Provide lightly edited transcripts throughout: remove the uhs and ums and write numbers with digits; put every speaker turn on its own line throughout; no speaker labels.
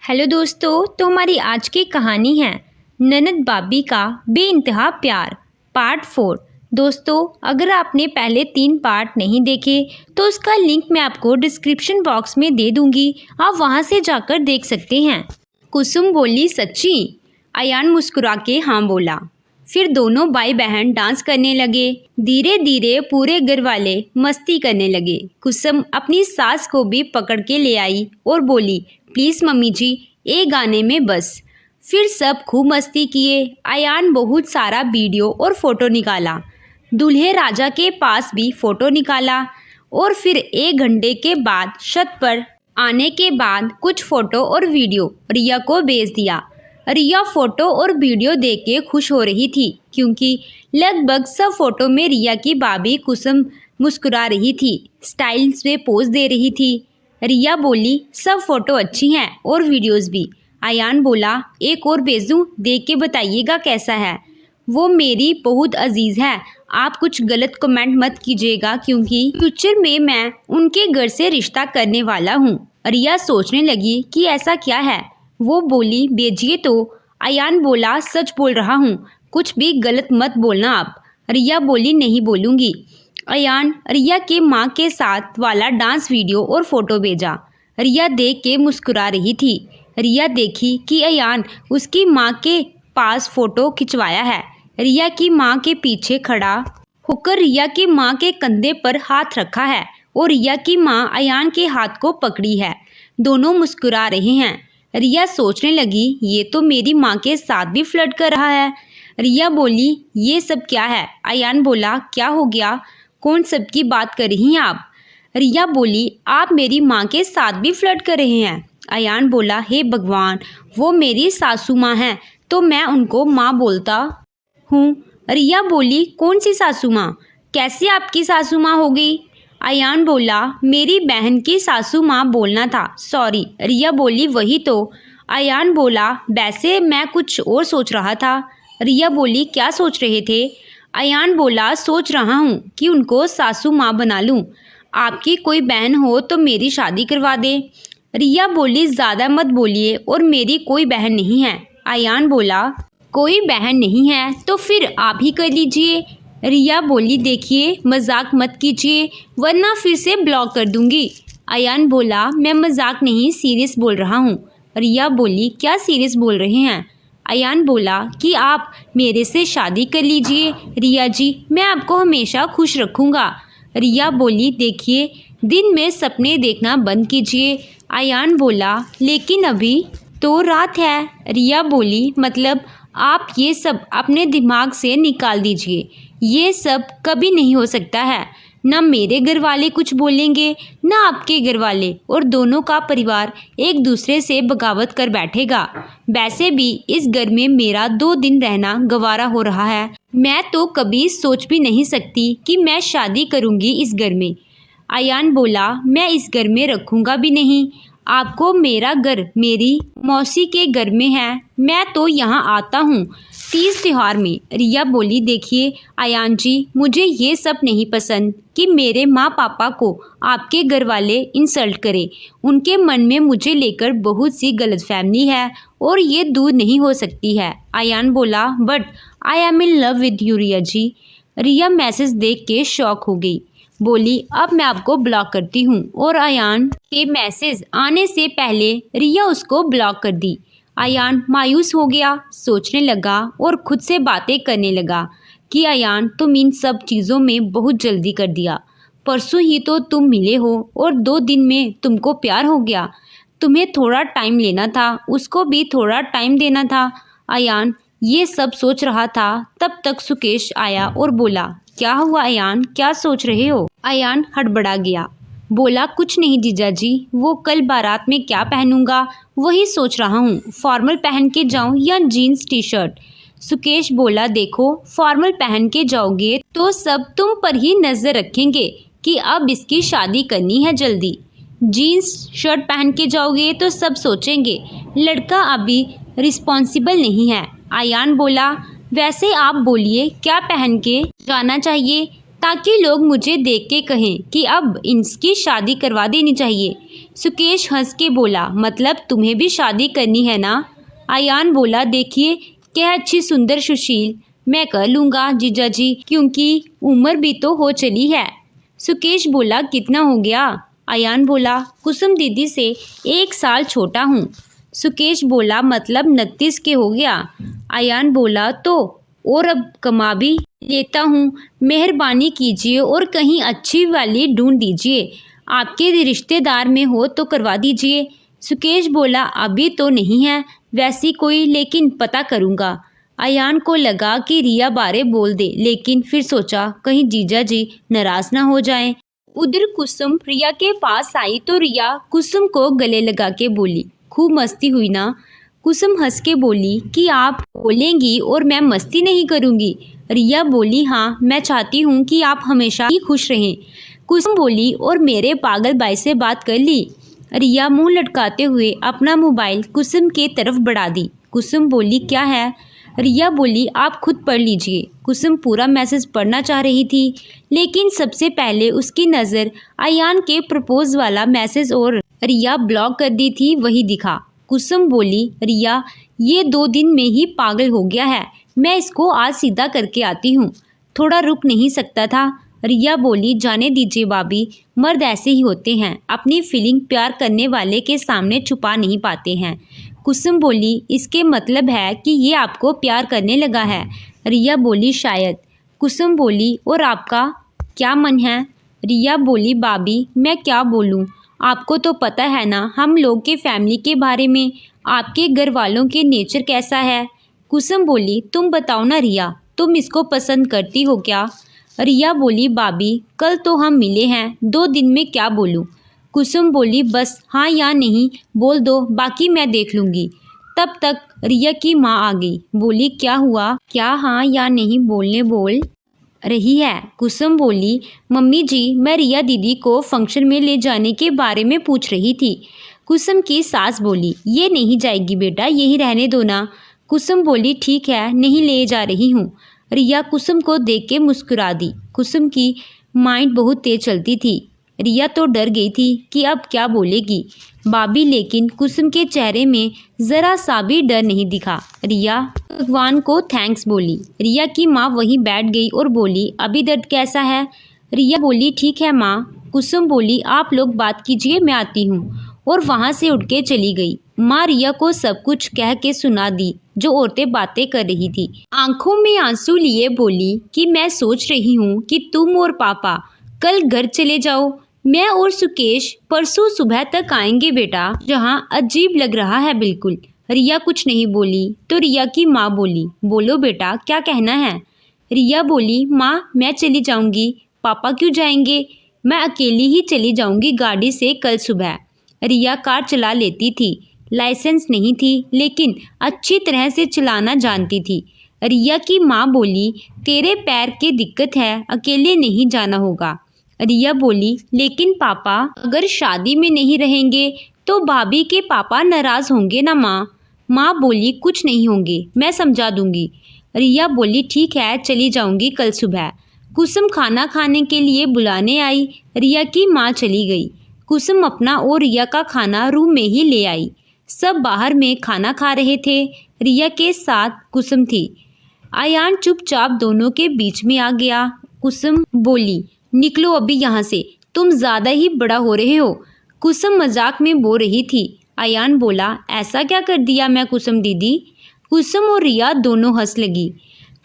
Hello दोस्तों, तो हमारी आज की कहानी है ननद भाभी का बेइंतहा प्यार पार्ट 4। दोस्तों, अगर आपने पहले 3 पार्ट नहीं देखे तो उसका लिंक मैं आपको डिस्क्रिप्शन बॉक्स में दे दूंगी, आप वहां से जाकर देख सकते हैं। कुसुम बोली, सच्ची? अयान मुस्कुरा के हाँ बोला। फिर दोनों भाई बहन डांस करने लगे। धीरे धीरे पूरे घर वाले मस्ती करने लगे। कुसुम अपनी सास को भी पकड़ के ले आई और बोली, प्लीज़ मम्मी जी, एक गाने में बस। फिर सब खूब मस्ती किए। अयान बहुत सारा वीडियो और फोटो निकाला। दूल्हे राजा के पास भी फोटो निकाला और फिर 1 घंटे के बाद छत पर आने के बाद कुछ फोटो और वीडियो रिया को भेज दिया। रिया फोटो और वीडियो देख के खुश हो रही थी क्योंकि लगभग सब फोटो में रिया की भाभी कुसुम मुस्कुरा रही थी, स्टाइल से पोज दे रही थी। रिया बोली, सब फोटो अच्छी हैं और वीडियोस भी। अयान बोला, एक और भेजूं, देख के बताइएगा कैसा है। वो मेरी बहुत अजीज़ है, आप कुछ गलत कमेंट मत कीजिएगा क्योंकि फ्यूचर में मैं उनके घर से रिश्ता करने वाला हूँ। रिया सोचने लगी कि ऐसा क्या है। वो बोली, भेजिए तो। अयान बोला, सच बोल रहा हूँ, कुछ भी गलत मत बोलना आप। रिया बोली, नहीं बोलूँगी। अयान रिया के माँ के साथ वाला डांस वीडियो और फोटो भेजा। रिया देख के मुस्कुरा रही थी। रिया देखी कि अयान उसकी माँ के पास फोटो खिंचवाया है। रिया की माँ के पीछे खड़ा होकर रिया की माँ के कंधे पर हाथ रखा है और रिया की माँ अयान के हाथ को पकड़ी है। दोनों मुस्कुरा रहे हैं। रिया सोचने लगी, ये तो मेरी माँ के साथ भी फ्लर्ट कर रहा है। रिया बोली, ये सब क्या है? अयान बोला, क्या हो गया? कौन सब की बात कर रही हैं आप? रिया बोली, आप मेरी माँ के साथ भी फ्लर्ट कर रहे हैं। अयान बोला, हे भगवान, वो मेरी सासू माँ हैं तो मैं उनको माँ बोलता हूँ। रिया बोली, कौन सी सासू माँ? कैसे आपकी सासू माँ हो गई? अयान बोला, मेरी बहन की सासू माँ बोलना था, सॉरी। रिया बोली, वही तो। अयान बोला, वैसे मैं कुछ और सोच रहा था। रिया बोली, क्या सोच रहे थे? अयान बोला, सोच रहा हूँ कि उनको सासू माँ बना लूँ। आपकी कोई बहन हो तो मेरी शादी करवा दे। रिया बोली, ज़्यादा मत बोलिए, और मेरी कोई बहन नहीं है। अयान बोला, कोई बहन नहीं है तो फिर आप ही कर लीजिए। रिया बोली, देखिए मजाक मत कीजिए वरना फिर से ब्लॉक कर दूंगी। अयान बोला, मैं मजाक नहीं, सीरियस बोल रहा हूँ। रिया बोली, क्या सीरियस बोल रहे हैं? अयान बोला कि आप मेरे से शादी कर लीजिए रिया जी, मैं आपको हमेशा खुश रखूँगा। रिया बोली, देखिए दिन में सपने देखना बंद कीजिए। अयान बोला, लेकिन अभी तो रात है। रिया बोली, मतलब आप ये सब अपने दिमाग से निकाल दीजिए, ये सब कभी नहीं हो सकता है। ना मेरे घर वाले कुछ बोलेंगे ना आपके घर वाले, और दोनों का परिवार एक दूसरे से बगावत कर बैठेगा। वैसे भी इस घर में मेरा 2 दिन रहना गवारा हो रहा है। मैं तो कभी सोच भी नहीं सकती कि मैं शादी करूंगी इस घर में। अयान बोला, मैं इस घर में रखूंगा भी नहीं आपको। मेरा घर मेरी मौसी के घर में है, मैं तो यहाँ आता हूँ तीज त्योहार में। रिया बोली, देखिए अयान जी, मुझे ये सब नहीं पसंद कि मेरे माँ पापा को आपके घर वाले इंसल्ट करें। उनके मन में मुझे लेकर बहुत सी गलतफहमी है और ये दूर नहीं हो सकती है। अयान बोला, but I am in love with you Riya ji. Riya message देख के शॉक हो गई, बोली, अब मैं आपको ब्लॉक करती हूँ। और अयान के मैसेज आने से पहले रिया उसको ब्लॉक कर दी। अयान मायूस हो गया, सोचने लगा और खुद से बातें करने लगा कि अयान, तुम इन सब चीज़ों में बहुत जल्दी कर दिया। परसों ही तो तुम मिले हो और 2 दिन में तुमको प्यार हो गया। तुम्हें थोड़ा टाइम लेना था, उसको भी थोड़ा टाइम देना था। अयान ये सब सोच रहा था, तब तक सुकेश आया और बोला, क्या हुआ अयान, क्या सोच रहे हो? अयान हड़बड़ा गया, बोला, कुछ नहीं जीजा जी, वो कल बारात में क्या पहनूंगा वही सोच रहा हूँ, फॉर्मल पहन के जाऊँ या जीन्स टी शर्ट। सुकेश बोला, देखो फॉर्मल पहन के जाओगे तो सब तुम पर ही नज़र रखेंगे कि अब इसकी शादी करनी है जल्दी। जीन्स शर्ट पहन के जाओगे तो सब सोचेंगे लड़का अभी रिस्पॉन्सिबल नहीं है। अयान बोला, वैसे आप बोलिए क्या पहन के जाना चाहिए ताकि लोग मुझे देख के कहें कि अब इनकी शादी करवा देनी चाहिए। सुकेश हंस के बोला, मतलब तुम्हें भी शादी करनी है ना? अयान बोला, देखिए क्या अच्छी सुंदर सुशील, मैं कर लूँगा जीजा जी, क्योंकि उम्र भी तो हो चली है। सुकेश बोला, कितना हो गया? अयान बोला, कुसुम दीदी से 1 साल छोटा हूँ। सुकेश बोला, मतलब 29 के हो गया। अयान बोला, तो और अब कमा भी लेता हूँ, मेहरबानी कीजिए और कहीं अच्छी वाली ढूंढ दीजिए, आपके रिश्तेदार में हो तो करवा दीजिए। सुकेश बोला, अभी तो नहीं है वैसी कोई, लेकिन पता करूँगा। अयान को लगा कि रिया बारे बोल दे, लेकिन फिर सोचा कहीं जीजा जी नाराज ना हो जाएं। उधर कुसुम रिया के पास आई तो रिया कुसुम को गले लगा के बोली, खूब मस्ती हुई ना? कुसुम हंस के बोली कि आप बोलेंगी और मैं मस्ती नहीं करूँगी। रिया बोली, हाँ मैं चाहती हूँ कि आप हमेशा ही खुश रहें। कुसुम बोली, और मेरे पागल भाई से बात कर ली? रिया मुंह लटकाते हुए अपना मोबाइल कुसुम के तरफ बढ़ा दी। कुसुम बोली, क्या है? रिया बोली, आप खुद पढ़ लीजिए। कुसुम पूरा मैसेज पढ़ना चाह रही थी, लेकिन सबसे पहले उसकी नज़र अयान के प्रपोज वाला मैसेज और रिया ब्लॉक कर दी थी वही दिखा। कुसुम बोली, रिया ये 2 दिन में ही पागल हो गया है, मैं इसको आज सीधा करके आती हूँ, थोड़ा रुक नहीं सकता था? रिया बोली, जाने दीजिए भाभी, मर्द ऐसे ही होते हैं, अपनी फीलिंग प्यार करने वाले के सामने छुपा नहीं पाते हैं। कुसुम बोली, इसके मतलब है कि ये आपको प्यार करने लगा है? रिया बोली, शायद। कुसुम बोली, और आपका क्या मन है? रिया बोली, भाभी मैं क्या बोलूँ, आपको तो पता है ना हम लोग के फैमिली के बारे में, आपके घर वालों के नेचर कैसा है। कुसुम बोली, तुम बताओ ना रिया, तुम इसको पसंद करती हो क्या? रिया बोली, भाभी कल तो हम मिले हैं, 2 दिन में क्या बोलूँ? कुसुम बोली, बस हाँ या नहीं बोल दो, बाकी मैं देख लूँगी। तब तक रिया की माँ आ गई, बोली, क्या हुआ, क्या हाँ या नहीं बोलने बोल रही है? कुसुम बोली, मम्मी जी मैं रिया दीदी को फंक्शन में ले जाने के बारे में पूछ रही थी। कुसुम की सास बोली, ये नहीं जाएगी बेटा, यही रहने दो ना। कुसुम बोली, ठीक है नहीं ले जा रही हूँ। रिया कुसुम को देख के मुस्कुरा दी। कुसुम की माइंड बहुत तेज चलती थी। रिया तो डर गई थी कि अब क्या बोलेगी भाभी, लेकिन कुसुम के चेहरे में ज़रा सा भी डर नहीं दिखा। रिया भगवान को थैंक्स बोली। रिया की माँ वहीं बैठ गई और बोली, अभी दर्द कैसा है? रिया बोली, ठीक है माँ। कुसुम बोली, आप लोग बात कीजिए मैं आती हूँ, और वहाँ से उठ के चली गई। माँ रिया को सब कुछ कह के सुना दी जो औरतें बातें कर रही थी। आंखों में आंसू लिए बोली कि मैं सोच रही हूँ कि तुम और पापा कल घर चले जाओ, मैं और सुकेश परसों सुबह तक आएंगे बेटा। जहाँ अजीब लग रहा है बिल्कुल। रिया कुछ नहीं बोली तो रिया की माँ बोली, बोलो बेटा क्या कहना है? रिया बोली, माँ मैं चली जाऊँगी, पापा क्यों जाएंगे? मैं अकेली ही चली जाऊँगी गाड़ी से कल सुबह। रिया कार चला लेती थी, लाइसेंस नहीं थी लेकिन अच्छी तरह से चलाना जानती थी। रिया की माँ बोली, तेरे पैर की दिक्कत है, अकेले नहीं जाना होगा। रिया बोली, लेकिन पापा अगर शादी में नहीं रहेंगे तो भाभी के पापा नाराज़ होंगे ना माँ। माँ बोली, कुछ नहीं होंगे, मैं समझा दूंगी। रिया बोली, ठीक है चली जाऊंगी कल सुबह। कुसुम खाना खाने के लिए बुलाने आई। रिया की माँ चली गई। कुसुम अपना और रिया का खाना रूम में ही ले आई। सब बाहर में खाना खा रहे थे। रिया के साथ कुसुम थी। अयान चुपचाप दोनों के बीच में आ गया। कुसुम बोली, निकलो अभी यहाँ से, तुम ज़्यादा ही बड़ा हो रहे हो। कुसुम मजाक में बोल रही थी। अयान बोला, ऐसा क्या कर दिया मैं कुसुम दीदी? कुसुम और रिया दोनों हंस लगी।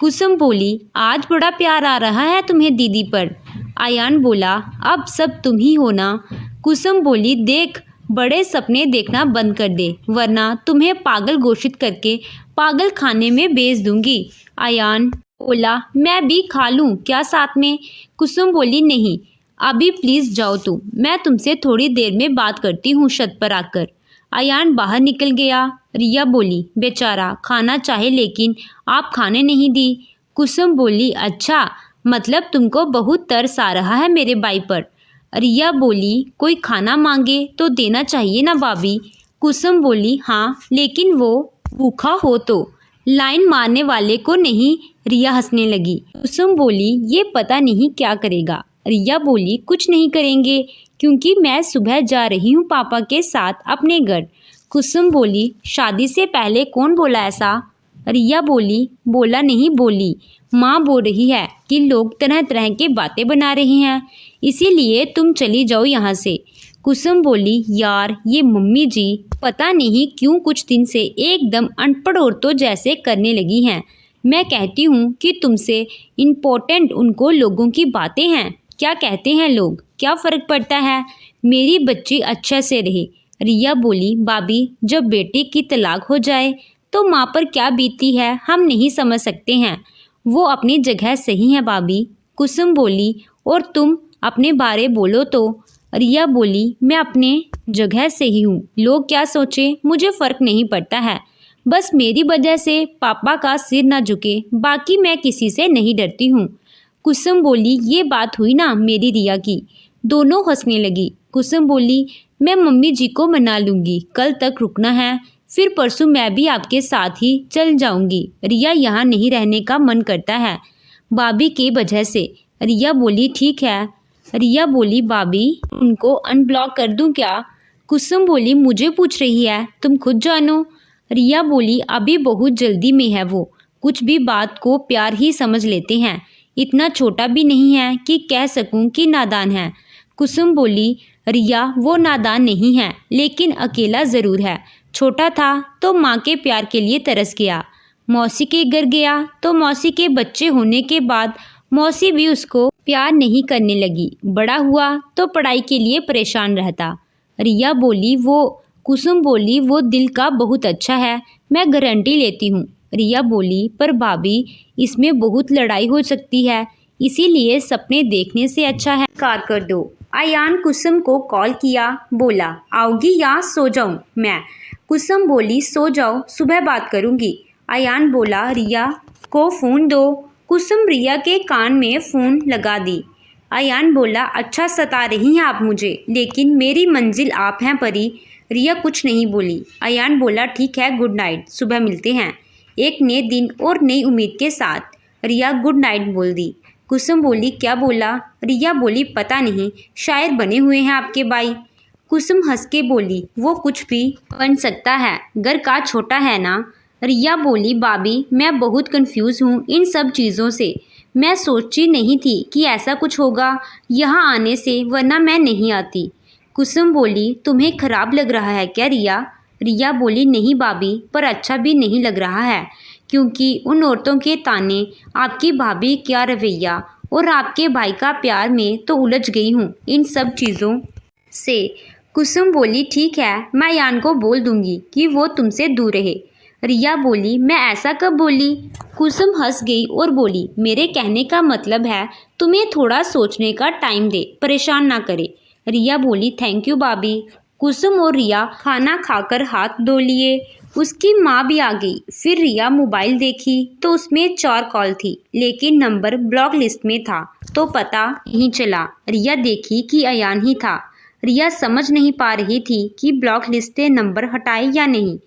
कुसुम बोली, आज बड़ा प्यार आ रहा है तुम्हें दीदी पर। अयान बोला, अब सब तुम ही हो ना। कुसुम बोली, देख बड़े सपने देखना बंद कर दे, वरना तुम्हें पागल घोषित करके पागल खाने में भेज दूंगी। अयान बोला, मैं भी खा लूँ क्या साथ में? कुसुम बोली, नहीं अभी प्लीज़ जाओ तुम, मैं तुमसे थोड़ी देर में बात करती हूँ छत पर आकर। अयान बाहर निकल गया। रिया बोली, बेचारा खाना चाहे लेकिन आप खाने नहीं दी। कुसुम बोली, अच्छा मतलब तुमको बहुत तरस आ रहा है मेरे भाई पर। रिया बोली, कोई खाना मांगे तो देना चाहिए ना भाभी। कुसुम बोली, हाँ लेकिन वो भूखा हो तो। लाइन मारने वाले को नहीं रिया हंसने लगी। कुसुम बोली ये पता नहीं क्या करेगा। रिया बोली कुछ नहीं करेंगे क्योंकि मैं सुबह जा रही हूँ पापा के साथ अपने घर। कुसुम बोली शादी से पहले कौन बोला ऐसा? रिया बोली बोला नहीं बोली, माँ बोल रही है कि लोग तरह तरह के बातें बना रहे हैं, इसीलिए तुम चली जाओ यहाँ से। कुसुम बोली यार ये मम्मी जी पता नहीं क्यों कुछ दिन से एकदम अनपढ़ औरतों जैसे करने लगी हैं। मैं कहती हूँ कि तुमसे इम्पोर्टेंट उनको लोगों की बातें हैं। क्या कहते हैं लोग, क्या फ़र्क पड़ता है, मेरी बच्ची अच्छा से रहे। रिया बोली भाभी जब बेटे की तलाक हो जाए तो माँ पर क्या बीतती है हम नहीं समझ सकते हैं। वो अपनी जगह सही है भाभी। कुसुम बोली और तुम अपने बारे बोलो तो। रिया बोली मैं अपने जगह से ही हूँ, लोग क्या सोचे मुझे फ़र्क नहीं पड़ता है, बस मेरी वजह से पापा का सिर ना झुके, बाकी मैं किसी से नहीं डरती हूँ। कुसुम बोली ये बात हुई ना मेरी रिया की। दोनों हंसने लगी। कुसुम बोली मैं मम्मी जी को मना लूँगी, कल तक रुकना है, फिर परसों मैं भी आपके साथ ही चल जाऊँगी। रिया यहाँ नहीं रहने का मन करता है भाभी की वजह से। रिया बोली ठीक है। रिया बोली भाभी उनको अनब्लॉक कर दूं क्या? कुसुम बोली मुझे पूछ रही है, तुम खुद जानो। रिया बोली अभी बहुत जल्दी में है वो, कुछ भी बात को प्यार ही समझ लेते हैं, इतना छोटा भी नहीं है कि कह सकूं कि नादान है। कुसुम बोली रिया वो नादान नहीं है लेकिन अकेला ज़रूर है, छोटा था तो माँ के प्यार के लिए तरस गया, मौसी के घर गया तो मौसी के बच्चे होने के बाद मौसी भी उसको प्यार नहीं करने लगी, बड़ा हुआ तो पढ़ाई के लिए परेशान रहता। रिया बोली वो। कुसुम बोली वो दिल का बहुत अच्छा है, मैं गारंटी लेती हूँ। रिया बोली पर भाभी इसमें बहुत लड़ाई हो सकती है, इसीलिए सपने देखने से अच्छा है कार कर दो। अयान कुसुम को कॉल किया, बोला आओगी या सो जाऊँ मैं? कुसुम बोली सो जाओ, सुबह बात करूँगी। अयान बोला रिया को फ़ोन दो। कुसुम रिया के कान में फ़ोन लगा दी। अयान बोला अच्छा सता रही हैं आप मुझे, लेकिन मेरी मंजिल आप हैं परी। रिया कुछ नहीं बोली। अयान बोला ठीक है गुड नाइट, सुबह मिलते हैं, एक नए दिन और नई उम्मीद के साथ। रिया गुड नाइट बोल दी। कुसुम बोली क्या बोला? रिया बोली पता नहीं, शायद बने हुए हैं आपके भाई। कुसुम हंस के बोली वो कुछ भी बन सकता है, घर का छोटा है ना। रिया बोली भाभी मैं बहुत कंफ्यूज हूँ इन सब चीज़ों से, मैं सोची नहीं थी कि ऐसा कुछ होगा यहाँ आने से, वरना मैं नहीं आती। कुसुम बोली तुम्हें खराब लग रहा है क्या रिया? रिया बोली नहीं भाभी, पर अच्छा भी नहीं लग रहा है, क्योंकि उन औरतों के ताने, आपकी भाभी क्या रवैया और आपके भाई का प्यार में तो उलझ गई हूँ इन सब चीज़ों से। कुसुम बोली ठीक है, मैं यान को बोल दूंगी कि वो तुमसे दूर रहे। रिया बोली मैं ऐसा कब बोली? कुसुम हंस गई और बोली मेरे कहने का मतलब है तुम्हें थोड़ा सोचने का टाइम दे, परेशान ना करे। रिया बोली थैंक यू भाभी। कुसुम और रिया खाना खाकर हाथ धो लिए। उसकी माँ भी आ गई। फिर रिया मोबाइल देखी तो उसमें 4 कॉल थी, लेकिन नंबर ब्लॉक लिस्ट में था तो पता नहीं चला। रिया देखी कि अयान ही था। रिया समझ नहीं पा रही थी कि ब्लॉक लिस्ट से नंबर हटाए या नहीं।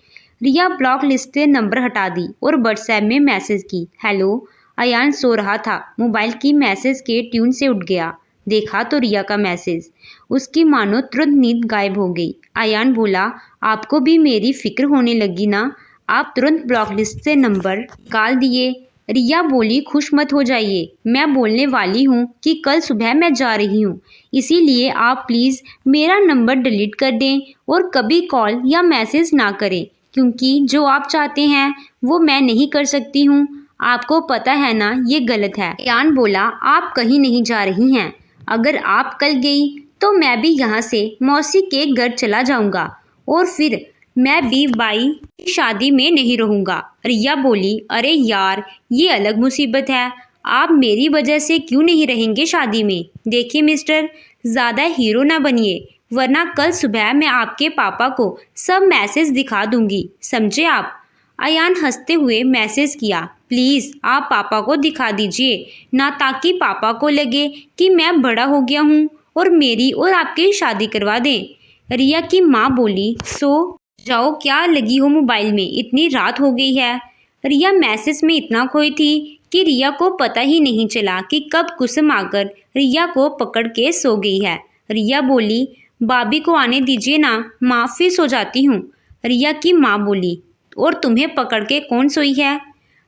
रिया ब्लॉक लिस्ट से नंबर हटा दी और व्हाट्सएप में मैसेज की हेलो। अयान सो रहा था, मोबाइल की मैसेज के ट्यून से उठ गया, देखा तो रिया का मैसेज। उसकी मानो तुरंत नींद गायब हो गई। अयान बोला आपको भी मेरी फिक्र होने लगी ना, आप तुरंत ब्लॉक लिस्ट से नंबर निकाल दिए। रिया बोली खुश मत हो जाइए, मैं बोलने वाली हूँ कि कल सुबह मैं जा रही हूँ, इसीलिए आप प्लीज़ मेरा नंबर डिलीट कर दें और कभी कॉल या मैसेज ना करें, क्योंकि जो आप चाहते हैं वो मैं नहीं कर सकती हूँ। आपको पता है ना ये गलत है। अयान बोला आप कहीं नहीं जा रही हैं, अगर आप कल गई तो मैं भी यहाँ से मौसी के घर चला जाऊँगा और फिर मैं भी बाई की शादी में नहीं रहूँगा। रिया बोली अरे यार ये अलग मुसीबत है, आप मेरी वजह से क्यों नहीं रहेंगे शादी में? देखिए मिस्टर, ज़्यादा हीरो ना बनिए, वरना कल सुबह मैं आपके पापा को सब मैसेज दिखा दूंगी, समझे आप? अयान हंसते हुए मैसेज किया प्लीज़ आप पापा को दिखा दीजिए ना, ताकि पापा को लगे कि मैं बड़ा हो गया हूँ और मेरी और आपकी शादी करवा दें। रिया की माँ बोली सो जाओ, क्या लगी हो मोबाइल में, इतनी रात हो गई है। रिया मैसेज में इतना खोई थी कि रिया को पता ही नहीं चला कि कब कुसुम आकर रिया को पकड़ के सो गई है। रिया बोली, भाभी को आने दीजिए ना, माँ फिर सो जाती हूँ। रिया की माँ बोली, और तुम्हें पकड़ के कौन सोई है?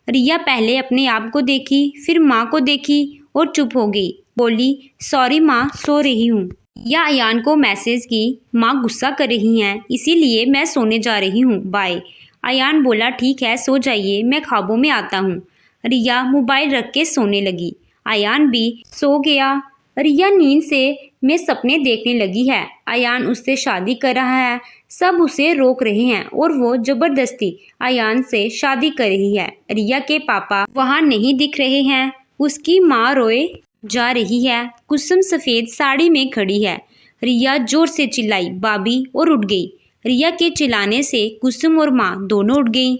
रिया पहले अपने आप को देखी, फिर माँ को देखी और चुप हो गई। बोली, सॉरी माँ, सो रही हूँ। या अयान को मैसेज की, माँ गुस्सा कर रही हैं, इसीलिए मैं सोने जा रही हूँ, बाय। अयान बोला, ठीक है, सो जाइए, मैं ख्वाबों में आता हूँ। रिया मोबाइल रख के सोने लगी। अयान भी सो गया। रिया नींद में सपने देखने लगी है। अयान उससे शादी कर रहा है, सब उसे रोक रहे हैं और वो जबरदस्ती अयान से शादी कर रही है। रिया के पापा वहाँ नहीं दिख रहे हैं। उसकी माँ रोए जा रही है। कुसुम सफ़ेद साड़ी में खड़ी है। रिया जोर से चिल्लाई, भाभी, और उठ गई। रिया के चिल्लाने से कुसुम और माँ दोनों उठ गईं।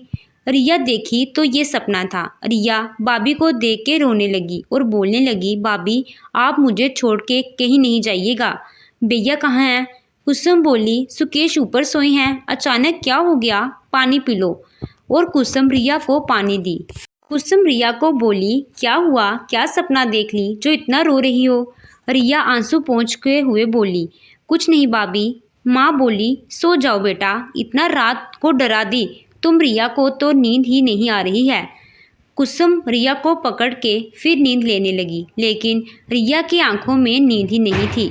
रिया देखी तो ये सपना था। रिया भाभी को देख के रोने लगी और बोलने लगी, भाभी आप मुझे छोड़ के कहीं नहीं जाइएगा। भैया कहाँ हैं? कुसुम बोली, सुकेश ऊपर सोए हैं। अचानक क्या हो गया? पानी पी लो। और कुसुम रिया को पानी दी। कुसुम रिया को बोली, क्या हुआ? क्या सपना देख ली जो इतना रो रही हो? रिया आंसू पोंछते हुए बोली, कुछ नहीं भाभी। माँ बोली, सो जाओ बेटा, इतना रात को डरा दी तुम। रिया को तो नींद ही नहीं आ रही है। कुसुम रिया को पकड़ के फिर नींद लेने लगी, लेकिन रिया की आंखों में नींद ही नहीं थी।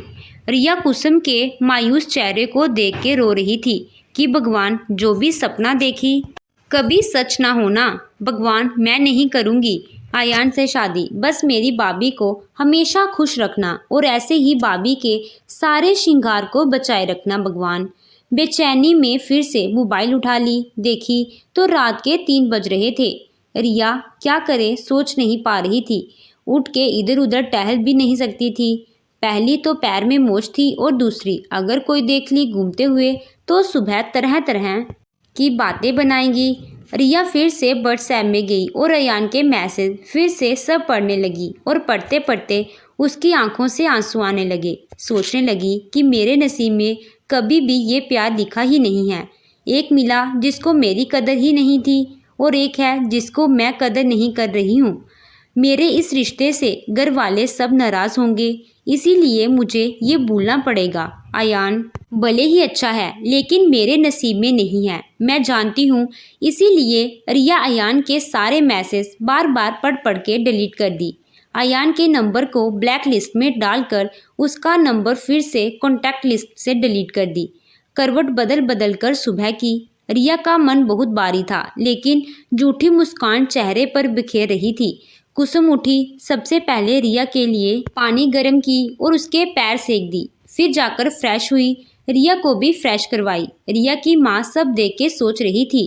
रिया कुसुम के मायूस चेहरे को देख के रो रही थी कि भगवान, जो भी सपना देखी कभी सच ना होना। भगवान, मैं नहीं करूँगी अयान से शादी, बस मेरी भाभी को हमेशा खुश रखना और ऐसे ही भाभी के सारे श्रृंगार को बचाए रखना भगवान। बेचैनी में फिर से मोबाइल उठा ली, देखी तो रात के 3 बज रहे थे। रिया क्या करे सोच नहीं पा रही थी। उठ के इधर उधर टहल भी नहीं सकती थी। पहली तो पैर में मोच थी और दूसरी अगर कोई देख ली घूमते हुए तो सुबह तरह तरह की बातें बनाएंगी। रिया फिर से व्हाट्सएप में गई और अयान के मैसेज फिर से सब पढ़ने लगी और पढ़ते पढ़ते उसकी आंखों से आंसू आने लगे। सोचने लगी कि मेरे नसीब में कभी भी ये प्यार लिखा ही नहीं है। एक मिला जिसको मेरी कदर ही नहीं थी और एक है जिसको मैं कदर नहीं कर रही हूँ। मेरे इस रिश्ते से घर वाले सब नाराज़ होंगे, इसीलिए मुझे ये भूलना पड़ेगा। अयान भले ही अच्छा है लेकिन मेरे नसीब में नहीं है, मैं जानती हूँ। इसीलिए रिया अयान के सारे मैसेज बार बार पढ़ पढ़ के डिलीट कर दी। अयान के नंबर को ब्लैक लिस्ट में डालकर उसका नंबर फिर से कॉन्टैक्ट लिस्ट से डिलीट कर दी। करवट बदल बदल कर सुबह की। रिया का मन बहुत भारी था, लेकिन झूठी मुस्कान चेहरे पर बिखेर रही थी। कुसुम उठी, सबसे पहले रिया के लिए पानी गर्म की और उसके पैर सेक दी। फिर जाकर फ्रेश हुई, रिया को भी फ्रेश करवाई। रिया की माँ सब देख के सोच रही थी,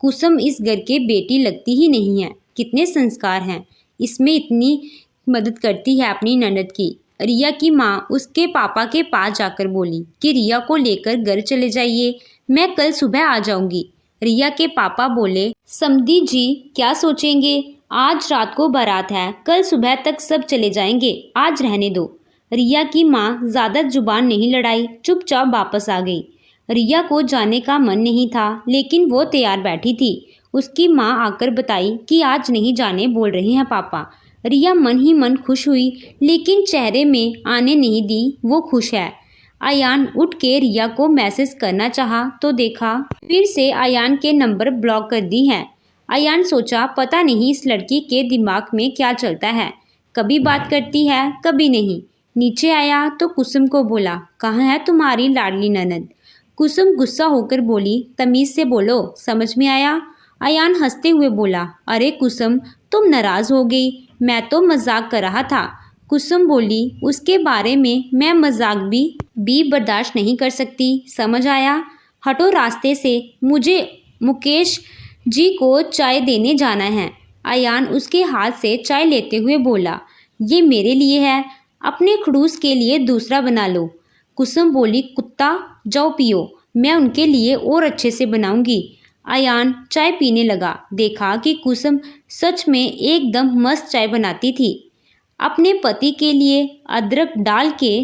कुसुम इस घर के बेटी लगती ही नहीं है, कितने संस्कार हैं, इसमें इतनी मदद करती है अपनी ननद की। रिया की माँ उसके पापा के पास जाकर बोली कि रिया को लेकर घर चले जाइए, मैं कल सुबह आ जाऊंगी। रिया के पापा बोले, समधी जी क्या सोचेंगे, आज रात को बारात है, कल सुबह तक सब चले जाएंगे, आज रहने दो। रिया की माँ ज़्यादा जुबान नहीं लड़ाई, चुपचाप वापस आ गई। रिया को जाने का मन नहीं था, लेकिन वो तैयार बैठी थी। उसकी माँ आकर बताई कि आज नहीं जाने बोल रहे हैं पापा। रिया मन ही मन खुश हुई, लेकिन चेहरे में आने नहीं दी वो खुश है। अयान उठ के रिया को मैसेज करना चाहा तो देखा फिर से अयान के नंबर ब्लॉक कर दी हैं। अयान सोचा, पता नहीं इस लड़की के दिमाग में क्या चलता है, कभी बात करती है कभी नहीं। नीचे आया तो कुसुम को बोला, कहाँ है तुम्हारी लाडली ननद? कुसुम गुस्सा होकर बोली, तमीज़ से बोलो, समझ में आया? अयान हंसते हुए बोला, अरे कुसुम तुम नाराज़ हो गई, मैं तो मजाक कर रहा था। कुसुम बोली, उसके बारे में मैं मजाक भी बर्दाश्त नहीं कर सकती, समझ आया? हटो रास्ते से, मुझे मुकेश जी को चाय देने जाना है। अयान उसके हाथ से चाय लेते हुए बोला, ये मेरे लिए है, अपने खड़ूस के लिए दूसरा बना लो। कुसुम बोली, कुत्ता जाओ पियो, मैं उनके लिए और अच्छे से बनाऊंगी। अयान चाय पीने लगा। देखा कि कुसुम सच में एकदम मस्त चाय बनाती थी। अपने पति के लिए अदरक डाल के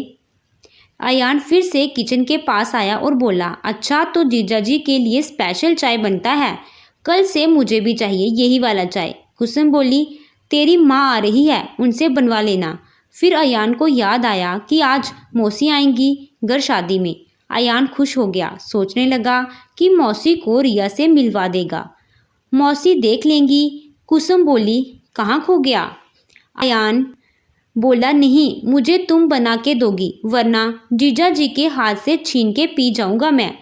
अयान फिर से किचन के पास आया और बोला, अच्छा तो जीजा जी के लिए स्पेशल चाय बनता है, कल से मुझे भी चाहिए यही वाला चाय। कुसुम बोली,
तेरी माँ आ रही है, उनसे बनवा लेना। फिर अयान को याद आया कि आज मौसी आएंगी घर शादी में। अयान खुश हो गया, सोचने लगा कि मौसी को रिया से मिलवा देगा। मौसी देख लेंगी। कुसुम बोली, कहाँ खो गया? अयान बोला, नहीं, मुझे तुम बना के दोगी, वरना जीजा जी के हाथ से छीन के पी जाऊंगा मैं।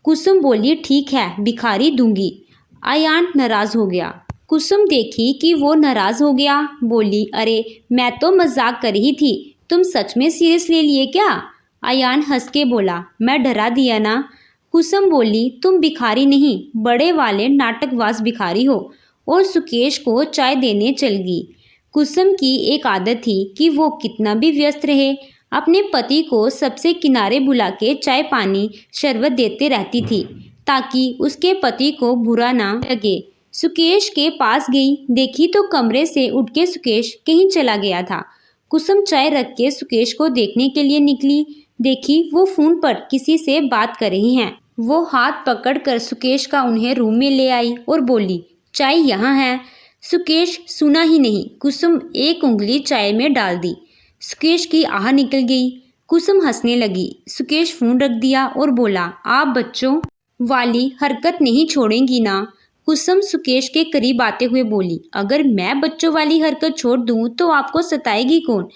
कुसुम बोली, ठीक है, भिखारी दूंगी। अयान नाराज हो गया। कुसुम देखी कि वो नाराज हो गया, बोली, अरे मैं तो मजाक कर रही थी, तुम सच में सीरियस ले लिए क्या? अयान हंस के बोला, मैं डरा दिया ना। कुसुम बोली, तुम भिखारी नहीं, बड़े वाले नाटकबाज भिखारी हो। और सुकेश को चाय देने चल गई। कुसुम की एक आदत थी कि वो कितना भी व्यस्त रहे, अपने पति को सबसे किनारे बुला के चाय पानी शरबत देते रहती थी, ताकि उसके पति को बुरा ना लगे। सुकेश के पास गई, देखी तो कमरे से उठ के सुकेश कहीं चला गया था। कुसुम चाय रख के सुकेश को देखने के लिए निकली, देखी वो फोन पर किसी से बात कर रही हैं। वो हाथ पकड़कर सुकेश का उन्हें रूम में ले आई और बोली, चाय यहाँ है। सुकेश सुना ही नहीं, कुसुम एक उंगली चाय में डाल दी। सुकेश की आह निकल गई। कुसुम हंसने लगी। सुकेश फोन रख दिया और बोला, आप बच्चों वाली हरकत नहीं छोड़ेंगी ना? कुसुम सुकेश के करीब आते हुए बोली, अगर मैं बच्चों वाली हरकत छोड़ दूं तो आपको सताएगी कौन?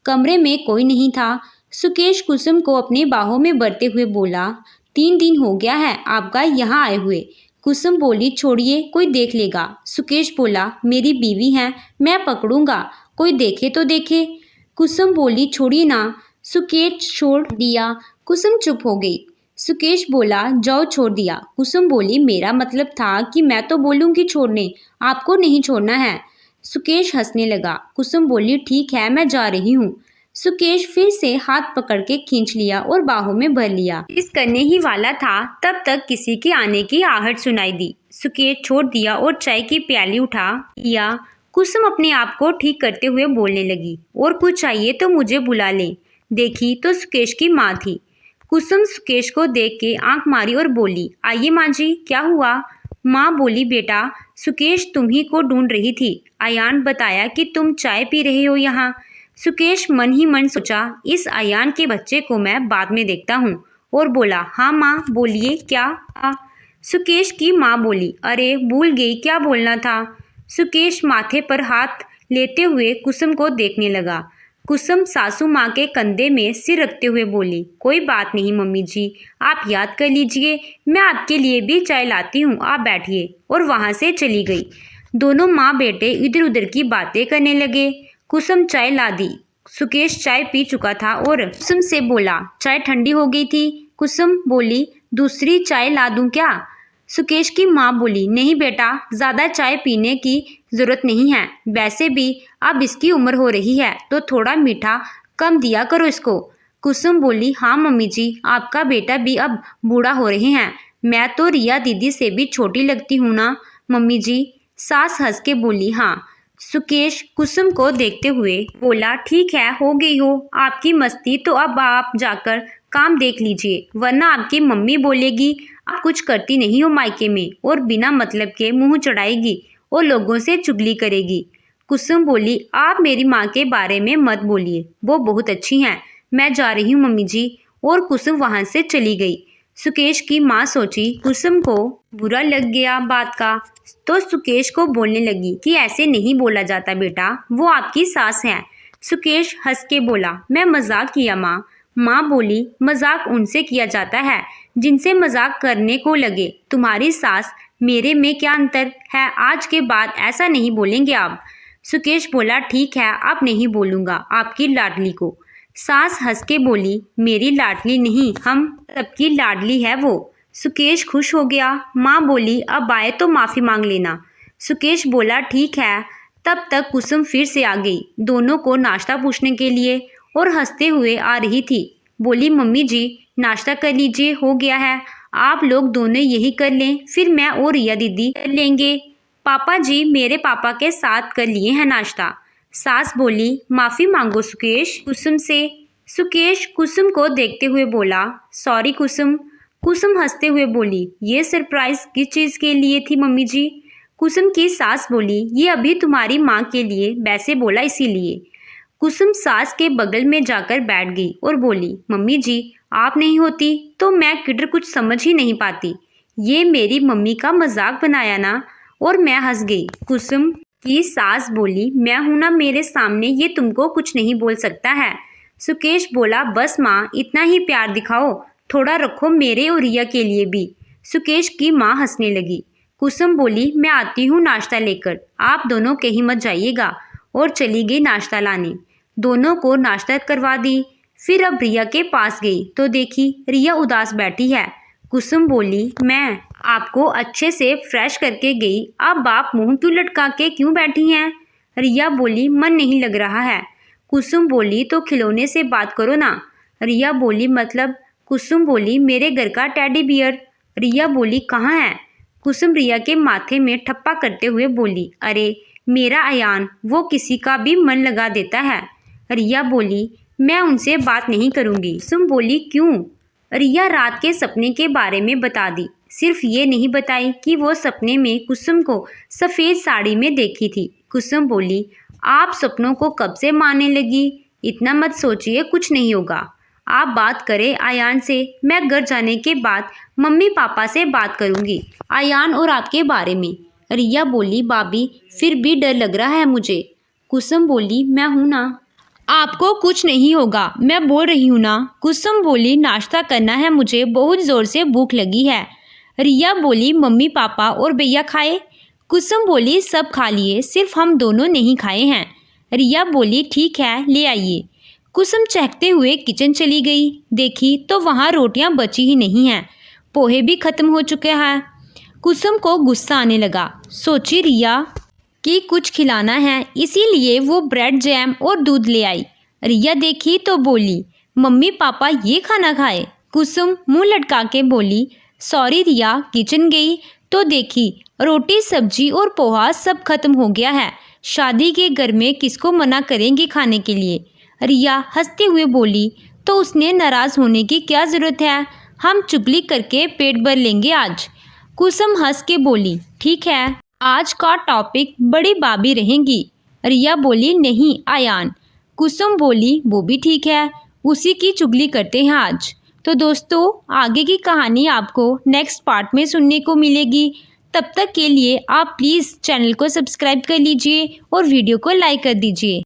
कमरे में कोई नहीं था। सुकेश कुसुम को अपनी बाहों में भरते हुए बोला, 3 दिन हो गया है आपका यहाँ आए हुए। कुसुम बोली, छोड़िए, कोई देख लेगा। सुकेश बोला, मेरी बीवी है, मैं पकड़ूंगा, कोई देखे तो देखे। कुसुम बोली, छोड़िए ना। सुकेश छोड़ दिया। कुसुम चुप हो गई। सुकेश बोला, जाओ, छोड़ दिया। कुसुम बोली, मेरा मतलब था कि मैं तो बोलूंगी छोड़ने, आपको नहीं छोड़ना है। सुकेश हंसने लगा। कुसुम बोली, ठीक है, मैं जा रही हूँ। सुकेश फिर से हाथ पकड़ के खींच लिया और बाहों में भर लिया। इस करने ही वाला था, तब तक किसी के आने की आहट सुनाई दी। सुकेश छोड़ दिया और चाय की प्याली उठा लिया। कुसुम अपने आप को ठीक करते हुए बोलने लगी, और कुछ चाहिए तो मुझे बुला ले। देखी तो सुकेश की माँ थी। कुसुम सुकेश को देख के आंख मारी और बोली, आइए माँ जी, क्या हुआ? माँ बोली, बेटा, सुकेश तुम्ही को ढूंढ रही थी। अयान बताया कि तुम चाय पी रहे हो यहाँ। सुकेश मन ही मन सोचा, इस अयान के बच्चे को मैं बाद में देखता हूँ, और बोला, हाँ माँ, बोलिए, क्या? सुकेश की माँ बोली, अरे भूल गई, क्या बोलना था? सुकेश माथे पर हाथ लेते हुए कुसुम को देखने लगा। कुसुम सासू माँ के कंधे में सिर रखते हुए बोली, कोई बात नहीं मम्मी जी, आप याद कर लीजिए, मैं आपके लिए भी चाय लाती हूँ, आप बैठिए। और वहाँ से चली गई। दोनों माँ बेटे इधर उधर की बातें करने लगे। कुसुम चाय ला दी। सुकेश चाय पी चुका था और कुसुम से बोला, चाय ठंडी हो गई थी। कुसुम बोली, दूसरी चाय ला दूं क्या? सुकेश की माँ बोली, नहीं बेटा, ज़्यादा चाय पीने की ज़रूरत नहीं है, वैसे भी अब इसकी उम्र हो रही है तो थोड़ा मीठा कम दिया करो इसको। कुसुम बोली, हाँ मम्मी जी, आपका बेटा भी अब बूढ़ा हो रहे हैं, मैं तो रिया दीदी से भी छोटी लगती हूँ ना मम्मी जी। सास हंस के बोली, हाँ। सुकेश कुसुम को देखते हुए बोला, ठीक है, हो गई हो आपकी मस्ती, तो अब आप जाकर काम देख लीजिए, वरना आपकी मम्मी बोलेगी आप कुछ करती नहीं हो मायके में, और बिना मतलब के मुंह चढ़ाएगी और लोगों से चुगली करेगी। कुसुम बोली, आप मेरी माँ के बारे में मत बोलिए, वो बहुत अच्छी हैं, मैं जा रही हूँ मम्मी जी। और कुसुम वहाँ से चली गई। सुकेश की माँ सोची कुसुम को बुरा लग गया बात का, तो सुकेश को बोलने लगी कि ऐसे नहीं बोला जाता बेटा, वो आपकी सास हैं। सुकेश हंस के बोला, मैं मजाक किया माँ। माँ बोली, मजाक उनसे किया जाता है जिनसे मजाक करने को लगे, तुम्हारी सास मेरे में क्या अंतर है, आज के बाद ऐसा नहीं बोलेंगे आप। सुकेश बोला, ठीक है, अब नहीं बोलूँगा आपकी लाडली को। सास हंस के बोली, मेरी लाडली नहीं, हम सबकी लाडली है वो। सुकेश खुश हो गया। माँ बोली, अब आए तो माफ़ी मांग लेना। सुकेश बोला, ठीक है। तब तक कुसुम फिर से आ गई, दोनों को नाश्ता पूछने के लिए, और हंसते हुए आ रही थी। बोली, मम्मी जी, नाश्ता कर लीजिए, हो गया है, आप लोग दोनों यही कर लें, फिर मैं और रिया दीदी कर लेंगे। पापा जी मेरे पापा के साथ कर लिए हैं नाश्ता। सास बोली, माफ़ी मांगो सुकेश कुसुम से। सुकेश कुसुम को देखते हुए बोला, सॉरी कुसुम। कुसुम हंसते हुए बोली, ये सरप्राइज किस चीज़ के लिए थी मम्मी जी? कुसुम की सास बोली, ये अभी तुम्हारी माँ के लिए वैसे बोला इसीलिए। कुसुम सास के बगल में जाकर बैठ गई और बोली, मम्मी जी आप नहीं होती तो मैं किधर कुछ समझ ही नहीं पाती। ये मेरी मम्मी का मजाक बनाया ना। और मैं हंस गई। कुसुम की सास बोली, मैं हूं ना मेरे सामने, ये तुमको कुछ नहीं बोल सकता है। सुकेश बोला, बस माँ इतना ही प्यार दिखाओ, थोड़ा रखो मेरे और रिया के लिए भी। सुकेश की माँ हंसने लगी। कुसुम बोली, मैं आती हूँ नाश्ता लेकर, आप दोनों कहीं मत जाइएगा। और चली गई नाश्ता लाने। दोनों को नाश्ता करवा दी। फिर अब रिया के पास गई तो देखी रिया उदास बैठी है। कुसुम बोली, मैं आपको अच्छे से फ्रेश करके गई, अब आप मुंह क्यों लटका के क्यों बैठी हैं? रिया बोली, मन नहीं लग रहा है। कुसुम बोली, तो खिलौने से बात करो ना। रिया बोली, मतलब? कुसुम बोली, मेरे घर का टेडी बियर। रिया बोली, कहाँ है? कुसुम रिया के माथे में ठप्पा करते हुए बोली, अरे मेरा अयान, वो किसी का भी मन लगा देता है। रिया बोली, मैं उनसे बात नहीं करूँगी। कुसुम बोली, क्यों? रिया रात के सपने के बारे में बता दी। सिर्फ ये नहीं बताई कि वो सपने में कुसुम को सफ़ेद साड़ी में देखी थी। कुसुम बोली, आप सपनों को कब से मानने लगी? इतना मत सोचिए, कुछ नहीं होगा। आप बात करें आयान से, मैं घर जाने के बाद मम्मी पापा से बात करूँगी आयान और आपके बारे में। रिया बोली, भाभी फिर भी डर लग रहा है मुझे। कुसुम बोली, मैं हूँ ना।
आपको कुछ नहीं होगा, मैं बोल रही हूँ ना। कुसुम बोली, नाश्ता करना है मुझे, बहुत ज़ोर से भूख लगी है। रिया बोली, मम्मी पापा और भैया खाए? कुसुम बोली, सब खा लिए, सिर्फ हम दोनों नहीं खाए हैं। रिया बोली, ठीक है ले आइए। कुसुम चहकते हुए किचन चली गई। देखी तो वहाँ रोटियाँ बची ही नहीं हैं, पोहे भी ख़त्म हो चुके हैं। कुसुम को गुस्सा आने लगा। सोची रिया कि कुछ खिलाना है, इसीलिए वो ब्रेड जैम और दूध ले आई। रिया देखी तो बोली, मम्मी पापा ये खाना खाए? कुसुम मुंह लटका के बोली, सॉरी रिया। किचन गई तो देखी रोटी सब्जी और पोहा सब खत्म हो गया है। शादी के घर में किसको मना करेंगी खाने के लिए? रिया हंसते हुए बोली, तो उसने नाराज़ होने की क्या ज़रूरत है, हम चुगली करके पेट भर लेंगे आज। कुसुम हंस के बोली, ठीक है, आज का टॉपिक बड़ी भाभी रहेंगी। रिया बोली, नहीं आयान। कुसुम बोली, वो भी ठीक है, उसी की चुगली करते हैं आज। तो दोस्तों आगे की कहानी आपको नेक्स्ट पार्ट में सुनने को मिलेगी। तब तक के लिए आप प्लीज़ चैनल को सब्सक्राइब कर लीजिए और वीडियो को लाइक कर दीजिए।